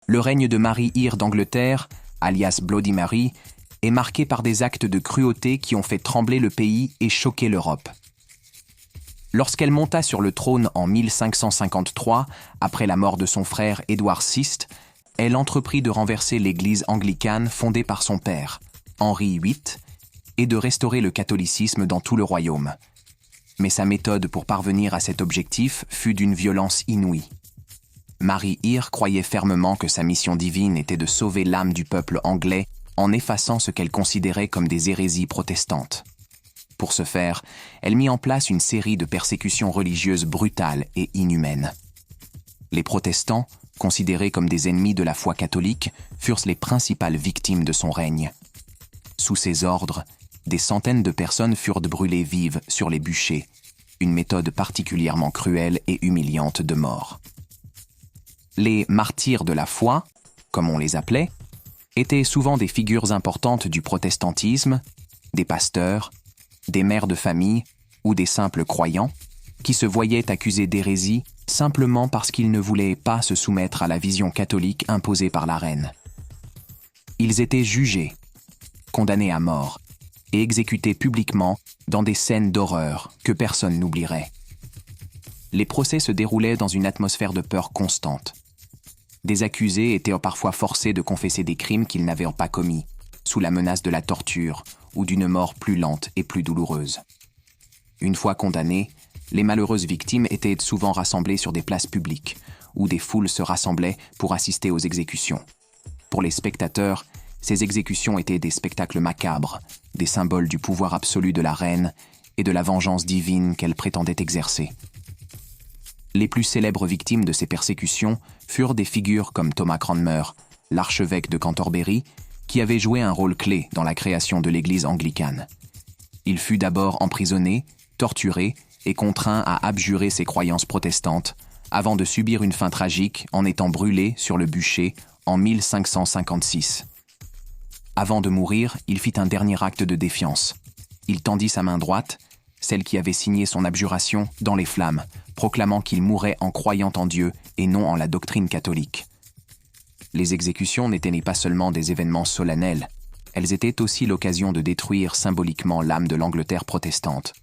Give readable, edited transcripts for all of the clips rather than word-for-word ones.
Le règne de Marie Eyre d'Angleterre, alias Bloody Mary, est marqué par des actes de cruauté qui ont fait trembler le pays et choquer l'Europe. Lorsqu'elle monta sur le trône en 1553, après la mort de son frère Édouard VI, elle entreprit de renverser l'église anglicane fondée par son père, Henri VIII, et de restaurer le catholicisme dans tout le royaume. Mais sa méthode pour parvenir à cet objectif fut d'une violence inouïe. Marie Eyre croyait fermement que sa mission divine était de sauver l'âme du peuple anglais en effaçant ce qu'elle considérait comme des hérésies protestantes. Pour ce faire, elle mit en place une série de persécutions religieuses brutales et inhumaines. Les protestants, considérés comme des ennemis de la foi catholique, furent les principales victimes de son règne. Sous ses ordres, des centaines de personnes furent brûlées vives sur les bûchers, une méthode particulièrement cruelle et humiliante de mort. Les martyrs de la foi, comme on les appelait, étaient souvent des figures importantes du protestantisme, des pasteurs, des mères de famille ou des simples croyants qui se voyaient accusés d'hérésie simplement parce qu'ils ne voulaient pas se soumettre à la vision catholique imposée par la reine. Ils étaient jugés, condamnés à mort et exécutés publiquement dans des scènes d'horreur que personne n'oublierait. Les procès se déroulaient dans une atmosphère de peur constante. Des accusés étaient parfois forcés de confesser des crimes qu'ils n'avaient pas commis, sous la menace de la torture ou d'une mort plus lente et plus douloureuse. Une fois condamnés, les malheureuses victimes étaient souvent rassemblées sur des places publiques, où des foules se rassemblaient pour assister aux exécutions. Pour les spectateurs, ces exécutions étaient des spectacles macabres, des symboles du pouvoir absolu de la reine et de la vengeance divine qu'elle prétendait exercer. Les plus célèbres victimes de ces persécutions furent des figures comme Thomas Cranmer, l'archevêque de Cantorbéry, qui avait joué un rôle clé dans la création de l'église anglicane. Il fut d'abord emprisonné, torturé et contraint à abjurer ses croyances protestantes, avant de subir une fin tragique en étant brûlé sur le bûcher en 1556. Avant de mourir, il fit un dernier acte de défiance. Il tendit sa main droite, celle qui avait signé son abjuration, dans les flammes, proclamant qu'il mourait en croyant en Dieu et non en la doctrine catholique. Les exécutions n'étaient pas seulement des événements solennels, elles étaient aussi l'occasion de détruire symboliquement l'âme de l'Angleterre protestante.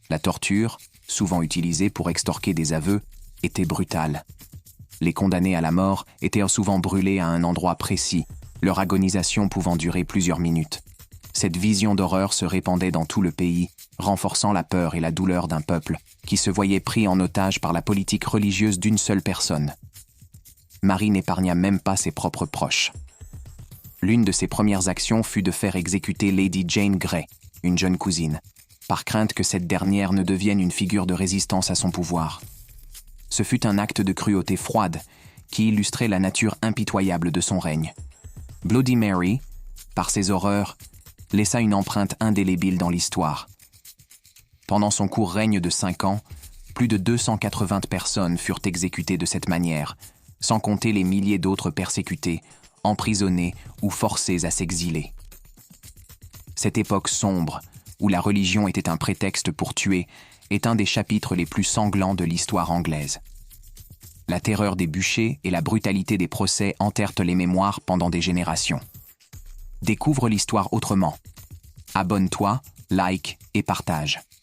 La torture, souvent utilisée pour extorquer des aveux, était brutale. Les condamnés à la mort étaient souvent brûlés à un endroit précis, leur agonisation pouvant durer plusieurs minutes. Cette vision d'horreur se répandait dans tout le pays, renforçant la peur et la douleur d'un peuple qui se voyait pris en otage par la politique religieuse d'une seule personne. Marie n'épargna même pas ses propres proches. L'une de ses premières actions fut de faire exécuter Lady Jane Grey, une jeune cousine, par crainte que cette dernière ne devienne une figure de résistance à son pouvoir. Ce fut un acte de cruauté froide qui illustrait la nature impitoyable de son règne. Bloody Mary, par ses horreurs, laissa une empreinte indélébile dans l'histoire. Pendant son court règne de 5 ans, plus de 280 personnes furent exécutées de cette manière, sans compter les milliers d'autres persécutés, emprisonnés ou forcés à s'exiler. Cette époque sombre, où la religion était un prétexte pour tuer, est un des chapitres les plus sanglants de l'histoire anglaise. La terreur des bûchers et la brutalité des procès enterrent les mémoires pendant des générations. Découvre l'histoire autrement. Abonne-toi, like et partage.